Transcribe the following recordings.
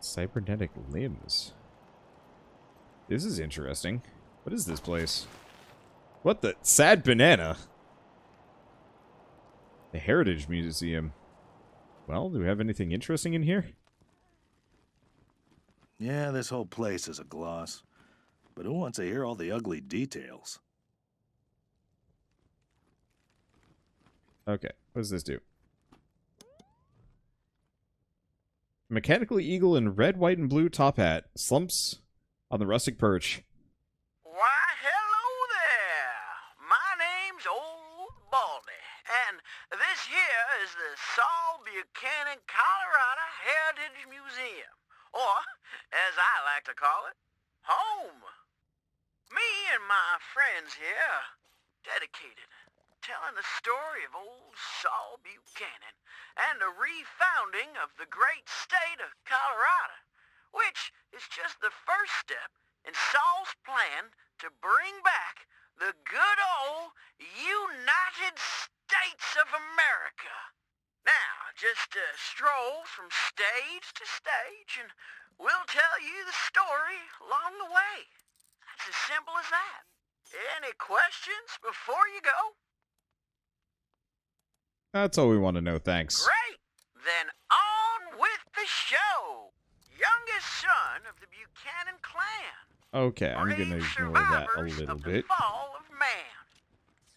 Cybernetic limbs. This is interesting. What is this place? What the? Sad banana. The Heritage Museum. Well, do we have anything interesting in here? Yeah, this whole place is a gloss. But who wants to hear all the ugly details? Okay, what does this do? Mechanical eagle in red, white, and blue top hat slumps on the rustic perch. Why, hello there. My name's Old Baldy, and this here is the Saul Buchanan, Colorado Heritage Museum, or, as I like to call it, home. Me and my friends here, dedicated, telling the story of old Saul Buchanan and the refounding of the great state of Colorado, which is just the first step in Saul's plan to bring back the good old United States of America. Now, just stroll from stage to stage, and we'll tell you the story along the way. It's as simple as that. Any questions before you go? That's all we want to know, thanks. Great! Then on with the show! Youngest son of the Buchanan clan. Okay, I'm gonna ignore that a little bit. Fall of man.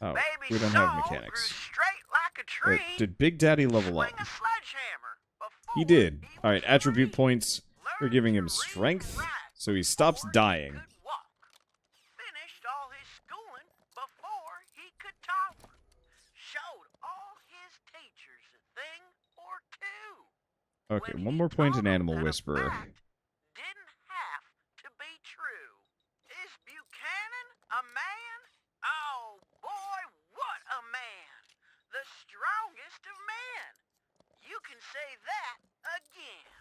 Oh, Baby we don't Saul have grew mechanics. straight like a tree. Did Big Daddy level up? Swing a sledgehammer before He did. he was Alright, attribute three. points. We're giving him Learned to read strength, and write so he stops before dying. could walk. Finished all his schooling before he could talk. Showed all his teachers a thing or two. Okay, When one he more point in told 'em Animal that a Whisperer. fact didn't have to be true. Is Buchanan a man? Oh boy, what a man! The strongest of men. You can say that again.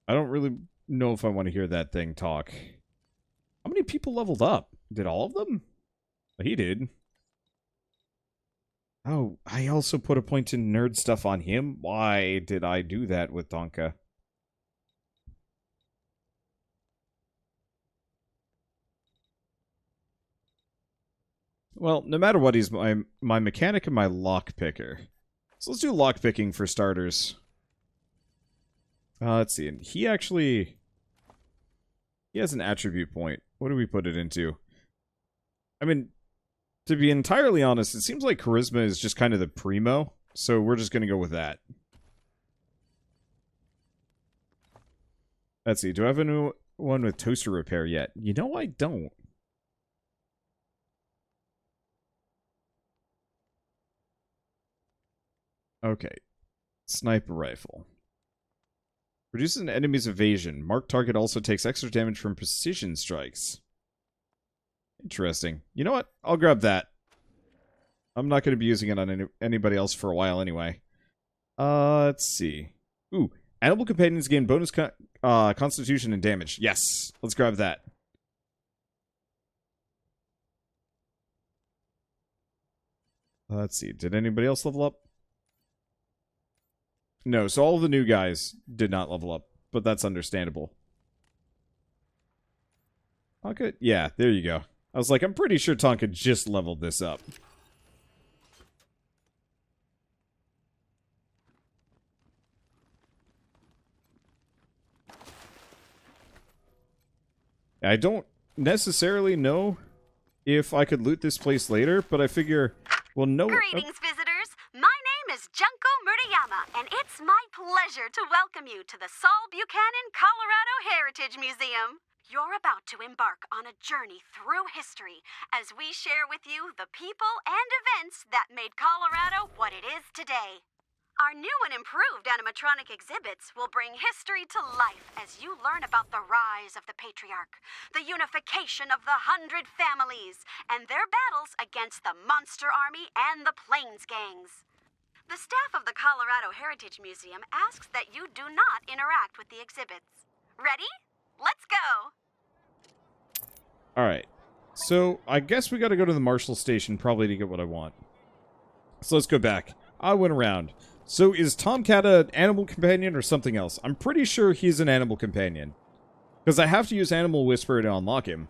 I don't really know if I want to hear that thing talk. How many people leveled up? Did all of them? He did. Oh, I also put a point in nerd stuff on him. Why did I do that with Tonka? Well, no matter what, he's my mechanic and my lock picker. So let's do lock picking for starters. Let's see. And he actually... He has an attribute point. What do we put it into? I mean, to be entirely honest, it seems like charisma is just kind of the primo. So we're just going to go with that. Let's see. Do I have a new one with toaster repair yet? You know, I don't. Okay. Sniper rifle. Reduces an enemy's evasion. Marked target also takes extra damage from precision strikes. Interesting. You know what? I'll grab that. I'm not going to be using it on anybody else for a while anyway. Let's see. Ooh. Animal companions gain bonus constitution and damage. Yes. Let's grab that. Let's see. Did anybody else level up? No, so all of the new guys did not level up, but that's understandable. Tonka? Yeah, there you go. I was like, I'm pretty sure Tonka just leveled this up. I don't necessarily know if I could loot this place later, but I figure, well, no... Greetings, visitors. My name is Junko Murayama, and it's my pleasure to welcome you to the Saul Buchanan, Colorado Heritage Museum. You're about to embark on a journey through history as we share with you the people and events that made Colorado what it is today. Our new and improved animatronic exhibits will bring history to life as you learn about the rise of the Patriarch, the unification of the 100 families, and their battles against the Monster Army and the Plains Gangs. The staff of the Colorado Heritage Museum asks that you do not interact with the exhibits. Ready? Let's go! Alright. So, I guess we gotta go to the Marshal Station probably to get what I want. So let's go back. I went around. So is Tomcat an animal companion or something else? I'm pretty sure he's an animal companion. Because I have to use Animal Whisperer to unlock him.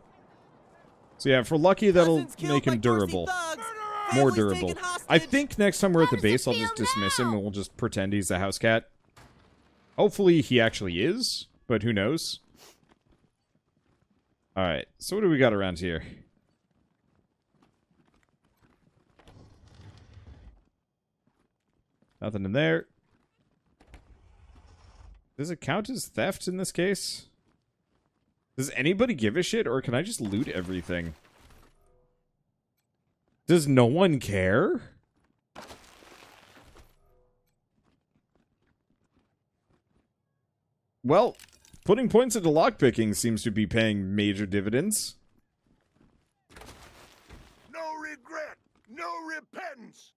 So yeah, if we're lucky, that'll make him durable. More durable. I think next time we're at the base, I'll just dismiss him and we'll just pretend he's a house cat. Hopefully he actually is, but who knows? Alright, so what do we got around here? Nothing in there. Does it count as theft in this case? Does anybody give a shit, or can I just loot everything? Does no one care? Well, putting points into lockpicking seems to be paying major dividends. No regret, no repentance.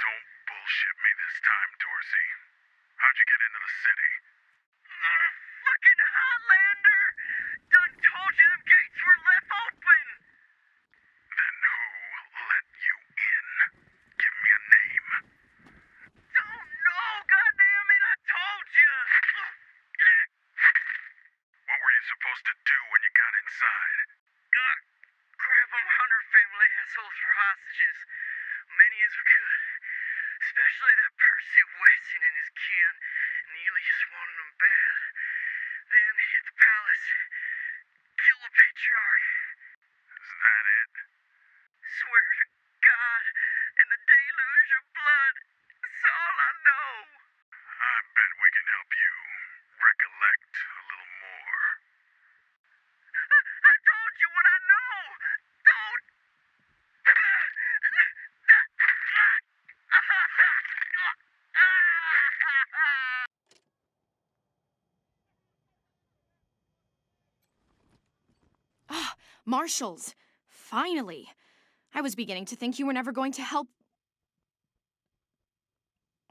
Don't bullshit me this time, Dorsey. How'd you get into the city? Fucking Highlander! Done told you them gates were left open! Then who let you in? Give me a name. Don't know, goddammit, I told you! What were you supposed to do when you got inside? Grab them Hunter family assholes for hostages. Many as we could. Especially that Percy Wesson and his kin. Neely just wanted them bad. Then hit the palace. Kill the Patriarch. Is that it? Swear to God and the deluge of blood. That's all I know. I bet we can help you recollect a little more. I told you what I know. Don't. Ah, Marshals! Finally! I was beginning to think you were never going to help.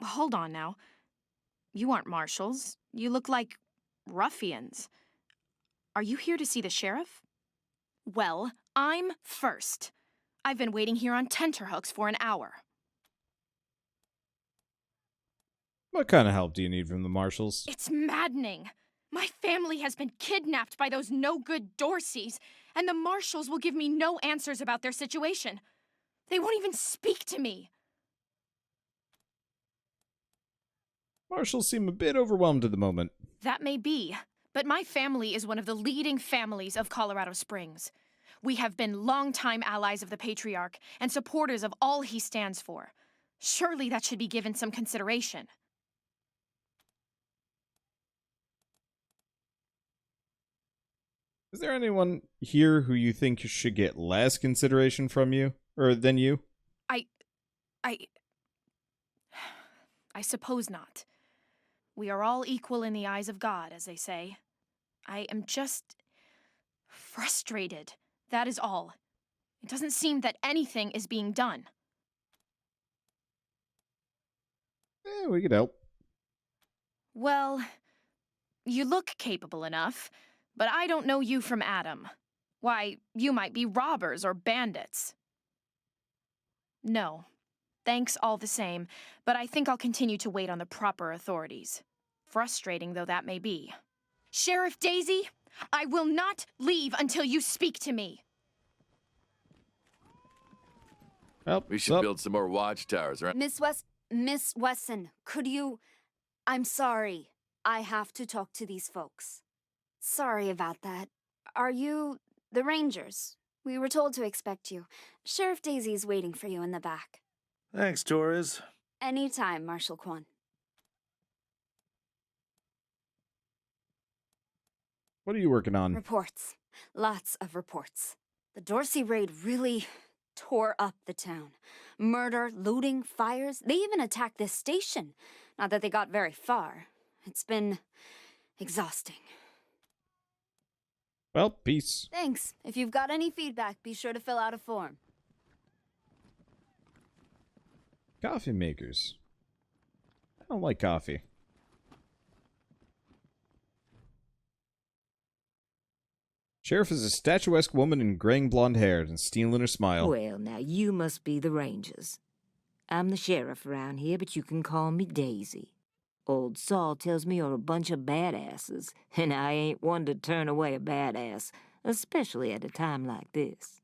Hold on now. You aren't marshals. You look like ruffians. Are you here to see the sheriff? Well, I'm first. I've been waiting here on tenterhooks for an hour. What kind of help do you need from the marshals? It's maddening. My family has been kidnapped by those no-good Dorseys, and the marshals will give me no answers about their situation. They won't even speak to me. Marshals seem a bit overwhelmed at the moment. That may be, but my family is one of the leading families of Colorado Springs. We have been longtime allies of the Patriarch and supporters of all he stands for. Surely that should be given some consideration. Is there anyone here who you think should get less consideration from you? Or than you? I suppose not. We are all equal in the eyes of God, as they say. I am just frustrated. That is all. It doesn't seem that anything is being done. We could help. Well, you look capable enough, but I don't know you from Adam. Why, you might be robbers or bandits. No. Thanks all the same, but I think I'll continue to wait on the proper authorities. Frustrating though that may be. Sheriff Daisy, I will not leave until you speak to me. Well, We should build some more watchtowers, right? Miss Wesson, could you... I'm sorry. I have to talk to these folks. Sorry about that. Are you the Rangers? We were told to expect you. Sheriff Daisy's waiting for you in the back. Thanks, Torres. Anytime, Marshal Quan. what are you working on? Reports. Lots of reports. The Dorsey raid really tore up the town. Murder, looting, fires. They even attacked this station. Not that they got very far. It's been exhausting. Well, peace. Thanks. If you've got any feedback, be sure to fill out a form. Coffee makers. I don't like coffee. Sheriff is a statuesque woman in graying blonde hair and steel in her smile. Well, now you must be the Rangers. I'm the sheriff around here, but you can call me Daisy. Old Saul tells me you're a bunch of badasses, and I ain't one to turn away a badass, especially at a time like this.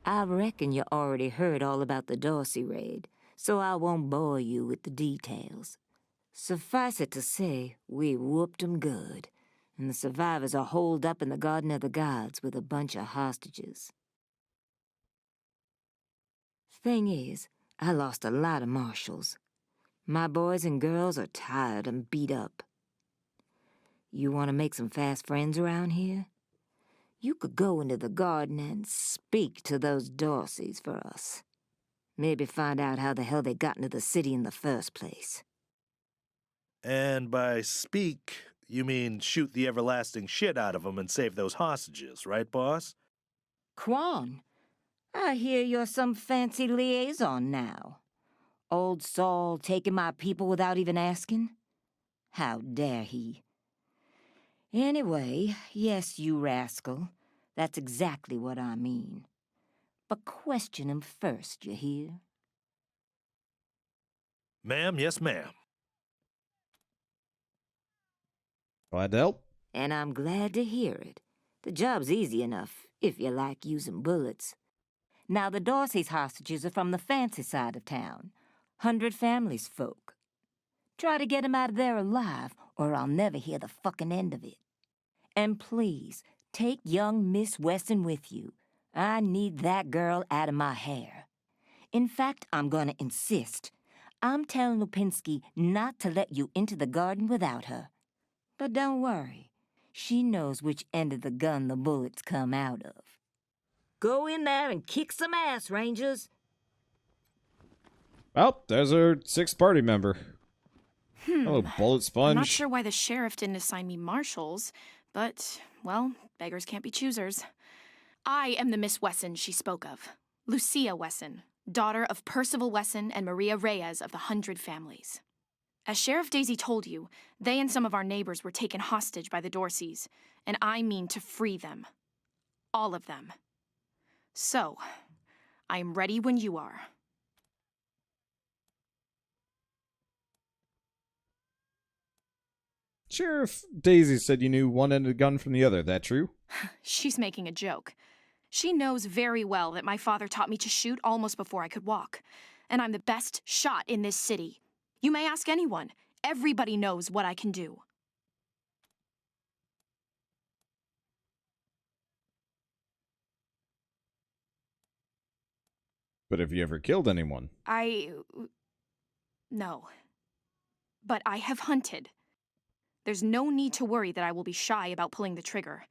I reckon you already heard all about the Dorsey raid, so I won't bore you with the details. Suffice it to say, we whooped 'em good, and the survivors are holed up in the Garden of the Gods with a bunch of hostages. Thing is, I lost a lot of marshals. My boys and girls are tired and beat up. You want to make some fast friends around here? You could go into the garden and speak to those Dorseys for us. Maybe find out how the hell they got into the city in the first place. And by speak, you mean shoot the everlasting shit out of them and save those hostages, right, boss? Quan, I hear you're some fancy liaison now. Old Saul taking my people without even asking? How dare he? Anyway, yes, you rascal. That's exactly what I mean. But question him first, you hear? Ma'am, yes, ma'am. Glad to help. And I'm glad to hear it. The job's easy enough, if you like using bullets. Now, the Dorsey's hostages are from the fancy side of town. 100 Families folk. Try to get 'em out of there alive, or I'll never hear the fucking end of it. And please, take young Miss Wesson with you. I need that girl out of my hair. In fact, I'm gonna insist. I'm telling Lupinski not to let you into the garden without her. But don't worry. She knows which end of the gun the bullets come out of. Go in there and kick some ass, Rangers. Well, there's our 6th party member. Hello, bullet sponge. I'm not sure why the sheriff didn't assign me marshals, but, well, beggars can't be choosers. I am the Miss Wesson she spoke of. Lucia Wesson, daughter of Percival Wesson and Maria Reyes of the 100 Families. As Sheriff Daisy told you, they and some of our neighbors were taken hostage by the Dorseys, and I mean to free them. All of them. So, I am ready when you are. Sheriff Daisy said you knew one end of the gun from the other. That true? She's making a joke. She knows very well that my father taught me to shoot almost before I could walk, and I'm the best shot in this city. You may ask anyone. Everybody knows what I can do. But have you ever killed anyone? No. But I have hunted. There's no need to worry that I will be shy about pulling the trigger.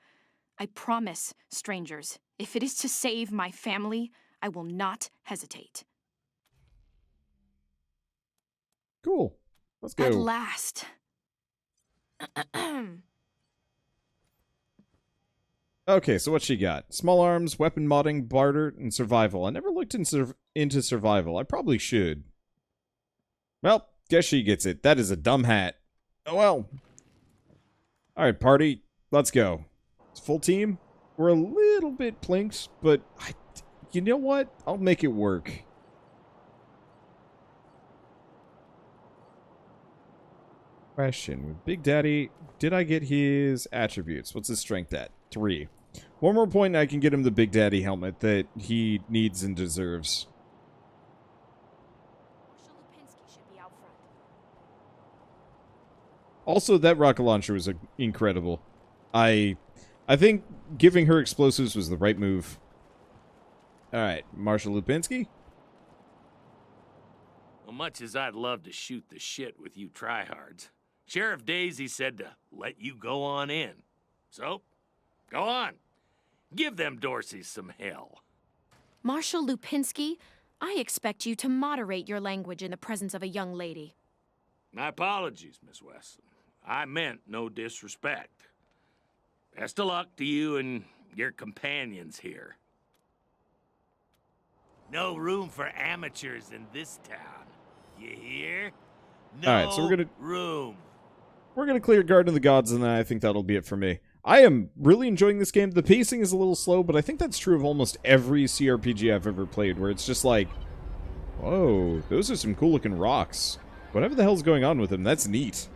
I promise, strangers, if it is to save my family, I will not hesitate. Cool. Let's go. At last. Okay, so what she got? Small arms, weapon modding, barter, and survival. I never looked into survival. I probably should. Well, guess she gets it. That is a dumb hat. Oh well. Alright, party. Let's go. It's full team. We're a little bit plinks, but you know what? I'll make it work. Question. With Big Daddy, did I get his attributes? What's his strength at? 3. One more point and I can get him the Big Daddy helmet that he needs and deserves. Also, that rocket launcher was incredible. I think giving her explosives was the right move. Alright, Marshal Lupinski? Well, much as I'd love to shoot the shit with you tryhards, Sheriff Daisy said to let you go on in. So, go on. Give them Dorseys some hell. Marshal Lupinski, I expect you to moderate your language in the presence of a young lady. My apologies, Miss Wesson. I meant no disrespect. Best of luck to you and your companions here. No room for amateurs in this town. You hear? No Alright, so room. we're gonna clear Garden of the Gods, and then I think that'll be it for me. I am really enjoying this game. The pacing is a little slow, but I think that's true of almost every CRPG I've ever played, where it's just like, whoa, those are some cool-looking rocks. Whatever the hell's going on with them, that's neat.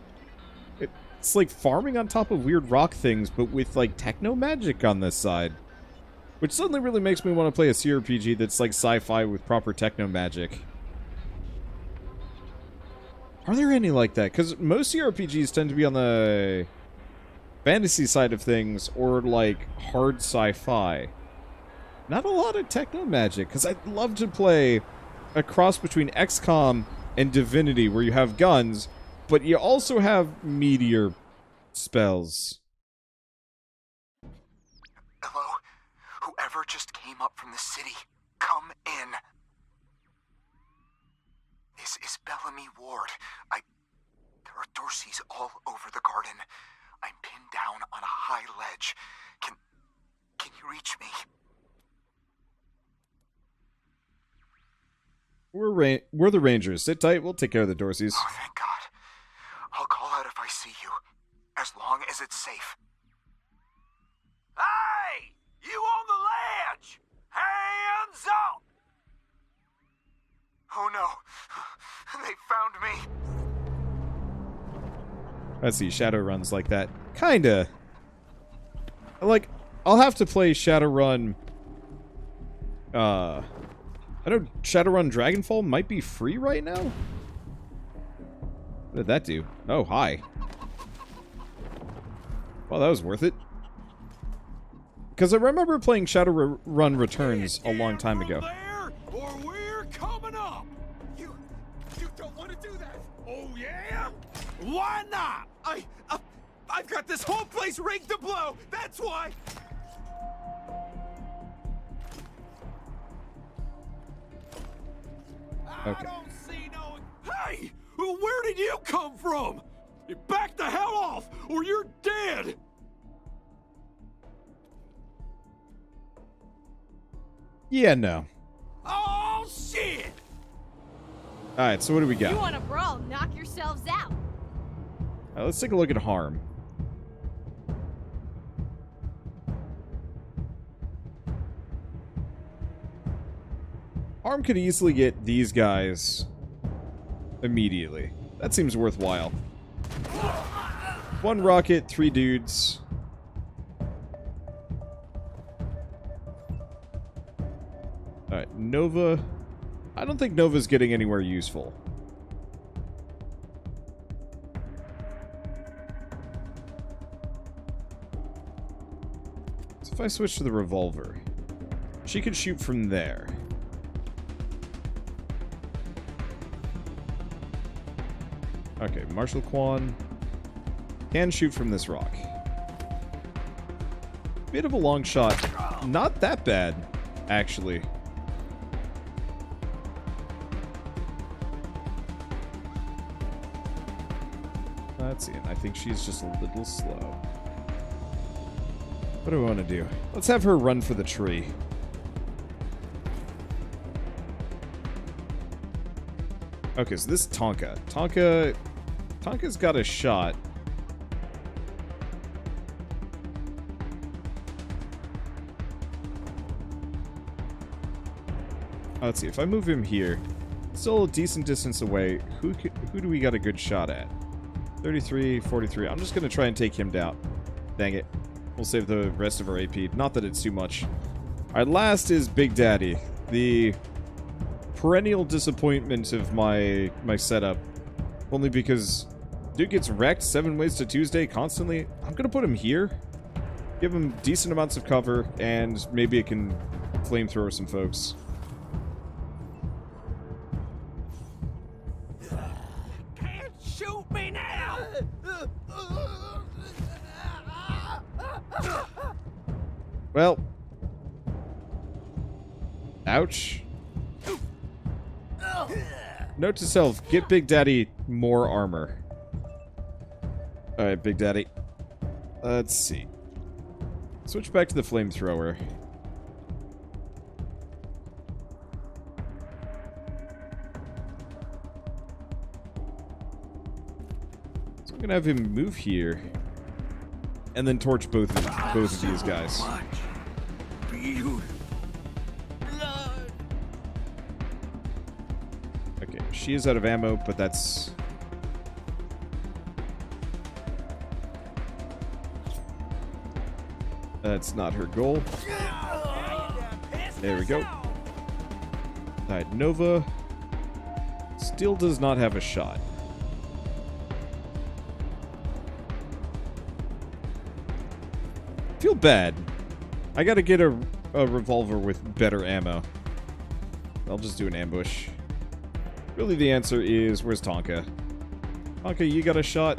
It's like farming on top of weird rock things, but with, like, techno-magic on this side. Which suddenly really makes me want to play a CRPG that's, like, sci-fi with proper techno-magic. Are there any like that? Because most CRPGs tend to be on the fantasy side of things, or, like, hard sci-fi. Not a lot of techno-magic, because I'd love to play a cross between XCOM and Divinity, where you have guns, but you also have meteor spells. Hello? Whoever just came up from the city, come in. This is Bellamy Ward. There are Dorseys all over the garden. I'm pinned down on a high ledge. Can you reach me? We're the Rangers. Sit tight, we'll take care of the Dorseys. Oh, thank God. I'll call out if I see you, as long as it's safe. Hey! You on the ledge! Hands up! Oh no, they found me. Let's see, Shadowrun's like that. Kinda. Like, I'll have to play Shadowrun. I know Shadowrun Dragonfall might be free right now? What did that do? Oh, hi. Well, that was worth it. Because I remember playing Shadowrun Returns a long time ago. There, or we're coming up. You don't want to do that. Oh yeah? Why not? I've got this whole place rigged to blow. That's why. Okay. I don't see no. Hey, where did you come from? You back the hell off, or you're dead. Yeah, no. Oh shit! Alright, so what do we got? You want to brawl, knock yourselves out. Let's take a look at harm. Harm could easily get these guys immediately. That seems worthwhile. 1 rocket, 3 dudes. Alright, Nova. I don't think Nova's getting anywhere useful. So if I switch to the revolver, she could shoot from there. Okay, Marshall Kwan can shoot from this rock. Bit of a long shot. Not that bad, actually. Let's see, and I think she's just a little slow. What do I want to do? Let's have her run for the tree. Okay, so this is Tonka. Tonka's got a shot. Let's see, if I move him here, still a decent distance away, who do we got a good shot at? 33, 43. I'm just going to try and take him down. Dang it. We'll save the rest of our AP. Not that it's too much. Alright, last is Big Daddy. The perennial disappointment of my setup. Only because dude gets wrecked 7 ways to Tuesday constantly. I'm going to put him here. Give him decent amounts of cover, and maybe it can flamethrower some folks. Can't shoot me now. Well. Ouch. Note to self, get Big Daddy more armor. Alright, Big Daddy. Let's see. Switch back to the flamethrower. So I'm gonna have him move here. and then torch both of these guys. Okay, she is out of ammo, but that's... That's not her goal. There we go. Died Nova. Still does not have a shot. Feel bad. I gotta get a revolver with better ammo. I'll just do an ambush. Really, the answer is, where's Tonka? Tonka, you got a shot?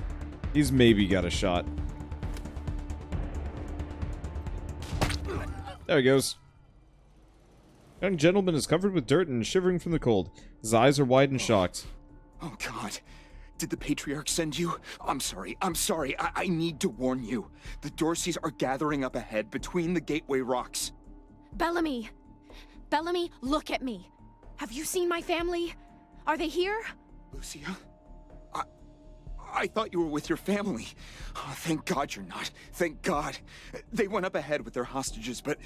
He's maybe got a shot. There he goes. Young gentleman is covered with dirt and shivering from the cold. His eyes are wide and shocked. Oh, God. Did the Patriarch send you? I'm sorry. I need to warn you. The Dorseys are gathering up ahead between the Gateway Rocks. Bellamy! Bellamy, look at me. Have you seen my family? Are they here? Lucia? I thought you were with your family. Oh, thank God you're not. Thank God. They went up ahead with their hostages, but...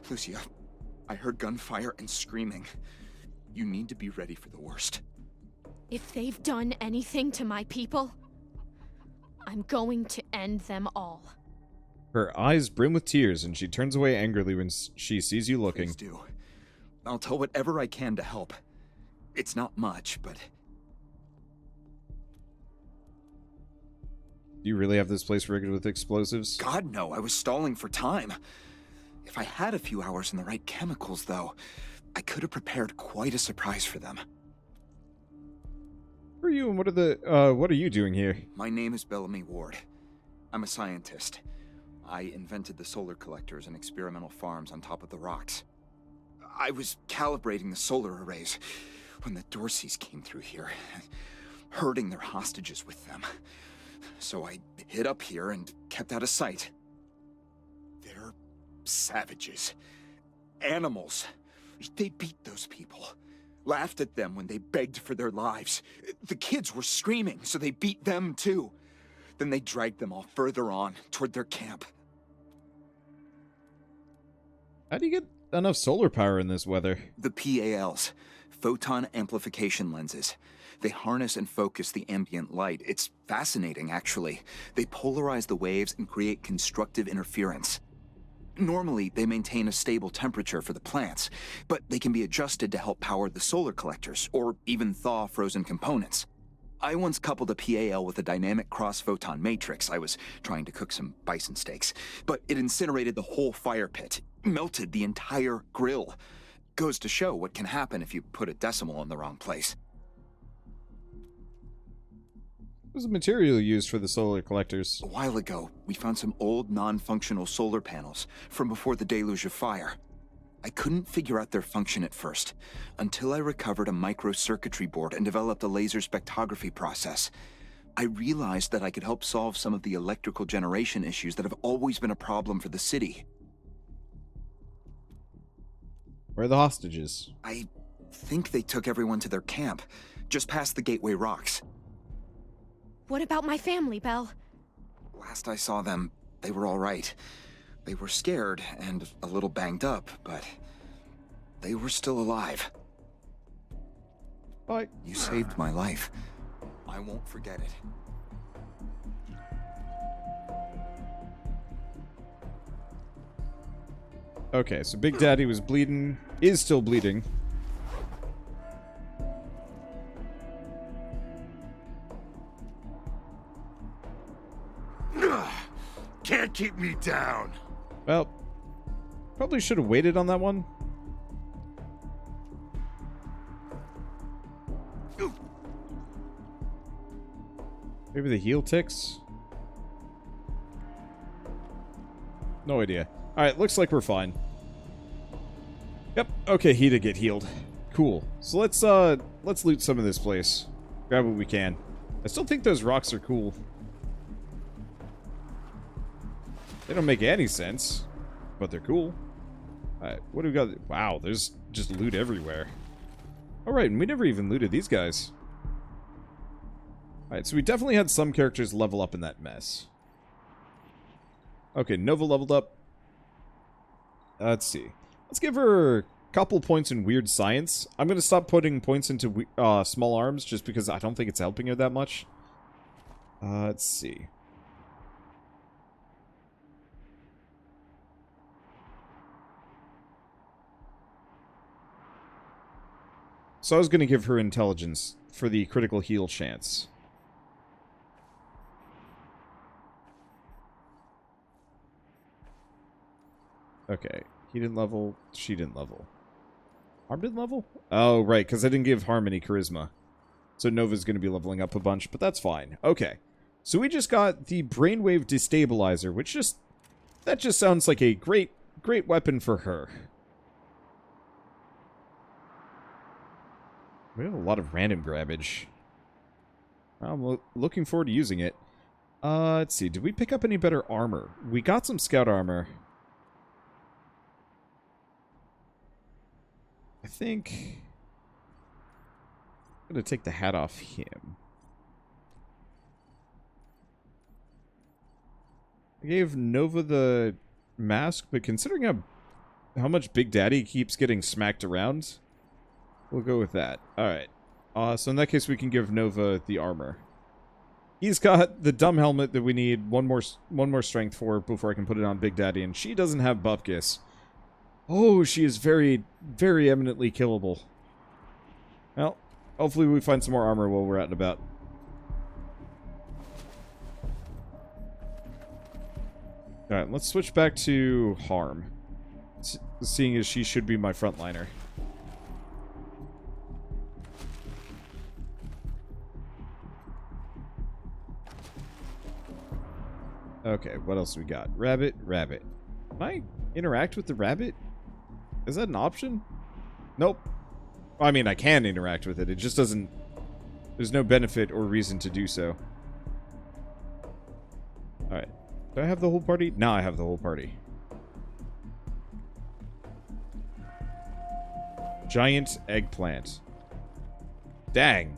Lucia, I heard gunfire and screaming. You need to be ready for the worst. If they've done anything to my people, I'm going to end them all. Her eyes brim with tears, and she turns away angrily when she sees you looking. Please do. I'll tell whatever I can to help. It's not much, but... Do you really have this place rigged with explosives? God, no. I was stalling for time. If I had a few hours and the right chemicals, though, I could have prepared quite a surprise for them. Who are you, and what are you doing here? My name is Bellamy Ward. I'm a scientist. I invented the solar collectors and experimental farms on top of the rocks. I was calibrating the solar arrays when the Dorseys came through here, herding their hostages with them. So I hid up here and kept out of sight. They're savages. Animals. They beat those people. Laughed at them when they begged for their lives. The kids were screaming, so they beat them too. Then they dragged them all further on, toward their camp. How do you get enough solar power in this weather? The PALs. Photon amplification lenses. They harness and focus the ambient light. It's fascinating, actually. They polarize the waves and create constructive interference. Normally, they maintain a stable temperature for the plants, but they can be adjusted to help power the solar collectors, or even thaw frozen components. I once coupled a PAL with a dynamic cross-photon matrix. I was trying to cook some bison steaks, but it incinerated the whole fire pit, melted the entire grill. Goes to show what can happen if you put a decimal in the wrong place. What was the material used for the solar collectors? A while ago, we found some old, non-functional solar panels from before the deluge of fire. I couldn't figure out their function at first, until I recovered a microcircuitry board and developed a laser spectrography process. I realized that I could help solve some of the electrical generation issues that have always been a problem for the city. Where are the hostages? I think they took everyone to their camp, just past the Gateway Rocks. What about my family, Belle? Last I saw them, they were all right. They were scared and a little banged up, but they were still alive. Bye. You saved my life. I won't forget it. Okay, so Big Daddy was bleeding, is still bleeding. Can't keep me down. Well, probably should have waited on that one. Maybe the heal ticks? No idea. Alright, looks like we're fine. Yep, okay, he did get healed. Cool. So let's loot some of this place. Grab what we can. I still think those rocks are cool. They don't make any sense, but they're cool. Alright, what do we got? Wow, there's just loot everywhere. Alright, and we never even looted these guys. Alright, so we definitely had some characters level up in that mess. Okay, Nova leveled up. Let's see. Let's give her a couple points in weird science. I'm going to stop putting points into small arms just because I don't think it's helping her that much. Let's see. So I was going to give her intelligence for the critical heal chance. Okay. He didn't level. She didn't level. Harm didn't level? Oh, right, because I didn't give Harm any charisma. So Nova's going to be leveling up a bunch, but that's fine. Okay. So we just got the Brainwave Destabilizer, which just... That just sounds like a great weapon for her. We have a lot of random grabbage. I'm looking forward to using it. Let's see. Did we pick up any better armor? We got some scout armor. I think... I'm going to take the hat off him. I gave Nova the mask, but considering how much Big Daddy keeps getting smacked around, we'll go with that. Alright. So in that case, we can give Nova the armor. He's got the dumb helmet that we need one more strength for before I can put it on Big Daddy, and she doesn't have Bupkis. Oh, she is very, very eminently killable. Well, hopefully we find some more armor while we're out and about. Alright, let's switch back to Harm. Seeing as she should be my frontliner. Okay, what else we got? Rabbit. Can I interact with the rabbit? Is that an option? Nope. I mean, I can interact with it. It just doesn't... There's no benefit or reason to do so. Alright. Do I have the whole party? No, I have the whole party. Giant eggplant. Dang.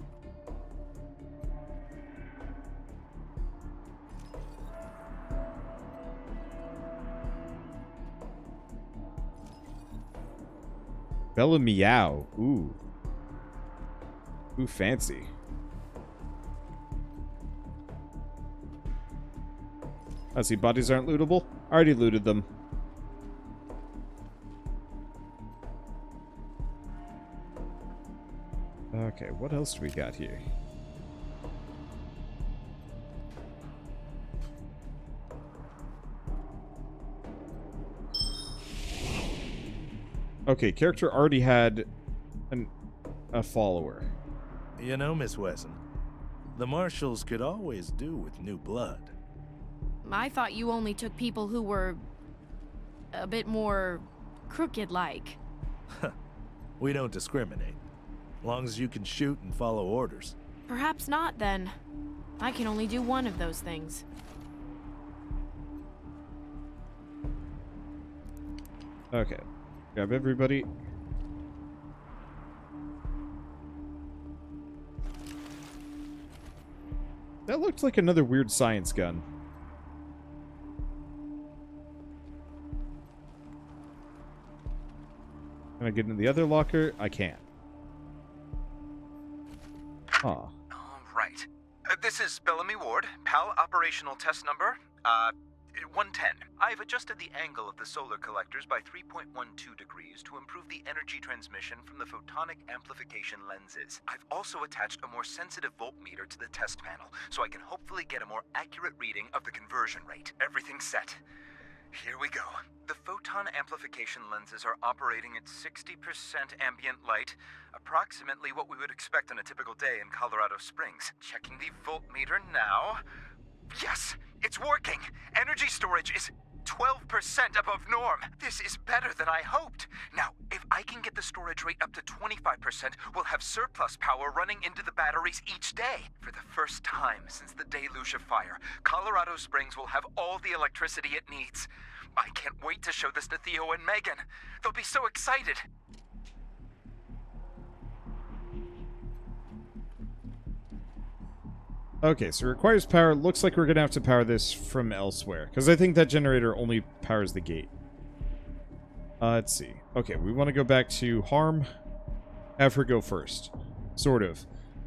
Bella Meow. Ooh. Ooh, fancy. I see bodies aren't lootable. I already looted them. Okay, what else do we got here? Okay, character already had a follower. You know, Miss Wesson, the Marshals could always do with new blood. I thought you only took people who were a bit more crooked-like. We don't discriminate. Long as you can shoot and follow orders. Perhaps not, then. I can only do one of those things. Okay. Grab everybody. That looked like another weird science gun. Can I get into the other locker? I can't. Aw. All right. This is Bellamy Ward, PAL operational test number, 110. I've adjusted the angle of the solar collectors by 3.12 degrees to improve the energy transmission from the photonic amplification lenses. I've also attached a more sensitive voltmeter to the test panel, so I can hopefully get a more accurate reading of the conversion rate. Everything's set. Here we go. The photon amplification lenses are operating at 60% ambient light, approximately what we would expect on a typical day in Colorado Springs. Checking the voltmeter now. Yes, it's working. Energy storage is 12% above norm. This is better than I hoped. Now, if I can get the storage rate up to 25%, we'll have surplus power running into the batteries each day. For the first time since the day Lucia fire, Colorado Springs will have all the electricity it needs. I can't wait to show this to Theo and Megan. They'll be so excited. Okay, so it requires power. Looks like we're going to have to power this from elsewhere. Because I think that generator only powers the gate. Let's see. Okay, we want to go back to Harm. Have her go first. Sort of.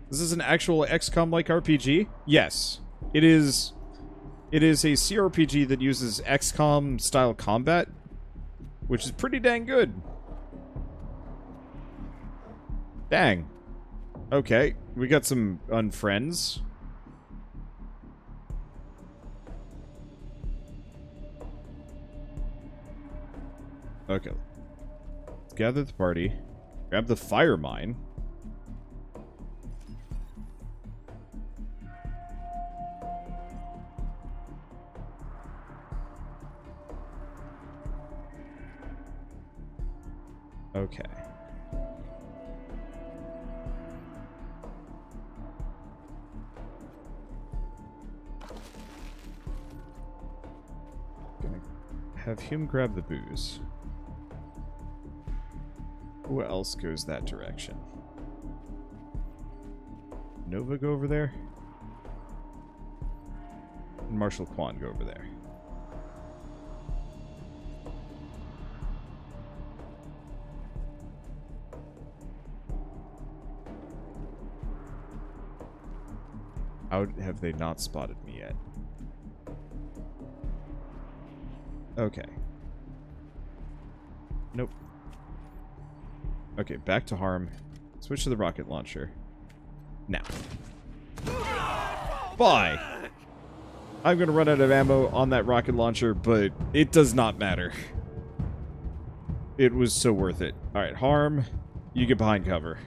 This is an actual XCOM-like RPG? Yes. It is a CRPG that uses XCOM-style combat, which is pretty dang good. Dang. Okay, we got some unfriends. Okay. Let's gather the party. Grab the fire mine. Okay. Gonna have him grab the booze. Who else goes that direction? Nova go over there? And Marshall Quan go over there. How have they not spotted me yet? Okay. Nope. Okay, back to Harm. Switch to the rocket launcher. Now. Bye! I'm gonna run out of ammo on that rocket launcher, but it does not matter. It was so worth it. Alright, Harm, you get behind cover.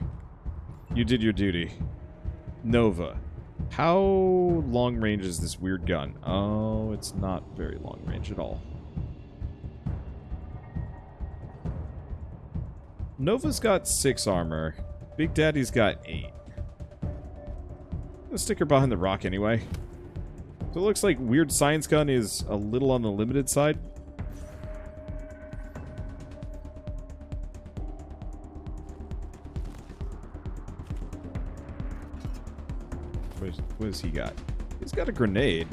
You did your duty. Nova. How long range is this weird gun? Oh, it's not very long range at all. Nova's got 6 armor. Big Daddy's got 8. Let's stick her behind the rock anyway. So it looks like Weird Science Gun is a little on the limited side. What has he got? He's got a grenade.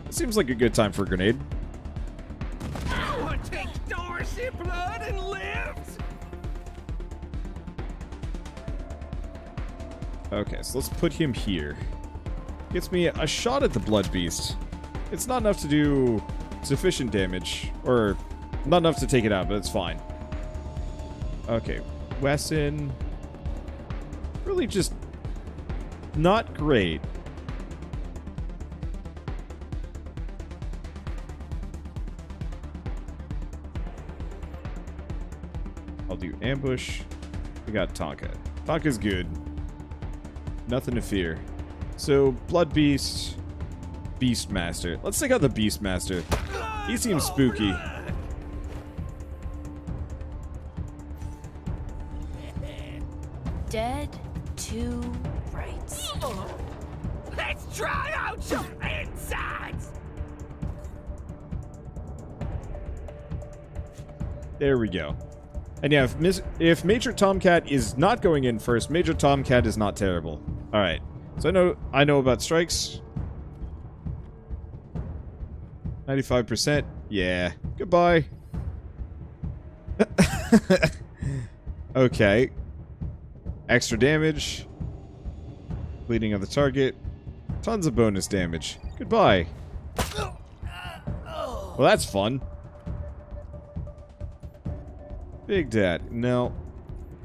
It seems like a good time for a grenade. What takes Dorsey blood and lives? Okay, so let's put him here. Gets me a shot at the Blood Beast. It's not enough to do sufficient damage, or not enough to take it out, but it's fine. Okay, Wesson. Really just not great. I'll do ambush. We got Tonka. Tonka's good. Nothing to fear. So, Blood Beast, Beastmaster. Let's take out the Beastmaster. He seems spooky. Dead to rights. Let's try out your insides! There we go. And yeah, if Major Tomcat is not going in first, Major Tomcat is not terrible. Alright. So I know about strikes. 95%. Yeah. Goodbye. Okay. Extra damage. Bleeding of the target. Tons of bonus damage. Goodbye. Well, that's fun. Big Dad. No.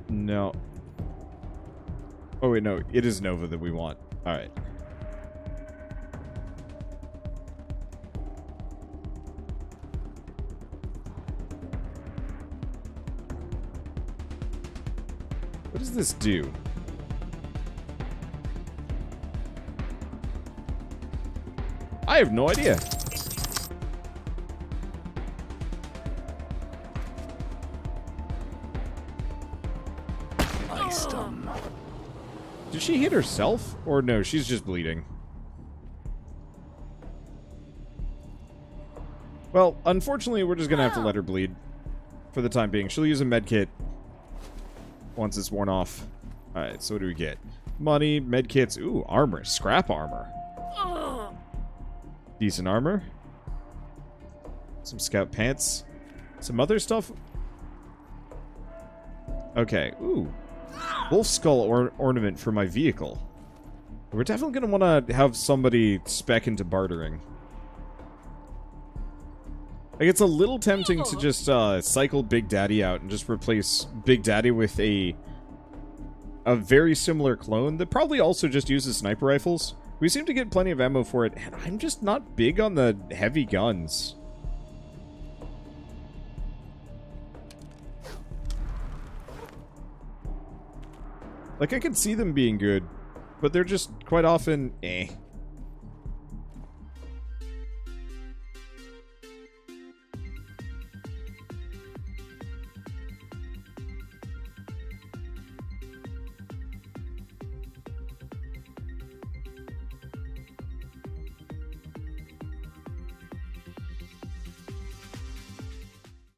No. Oh, wait, no. It is Nova that we want. Alright. What does this do? I have no idea. Did she hit herself? Or no, she's just bleeding. Well, unfortunately, we're just gonna have to let her bleed. For the time being. She'll use a med kit once it's worn off. Alright, so what do we get? money, medkits. Ooh, armor. Scrap armor. Decent armor. Some scout pants. Some other stuff. Okay. Ooh. Wolf skull ornament for my vehicle. We're definitely going to want to have somebody spec into bartering. Like, it's a little tempting to just cycle Big Daddy out and just replace Big Daddy with a very similar clone that probably also just uses sniper rifles. We seem to get plenty of ammo for it, and I'm just not big on the heavy guns. Like, I could see them being good, but they're just quite often, eh.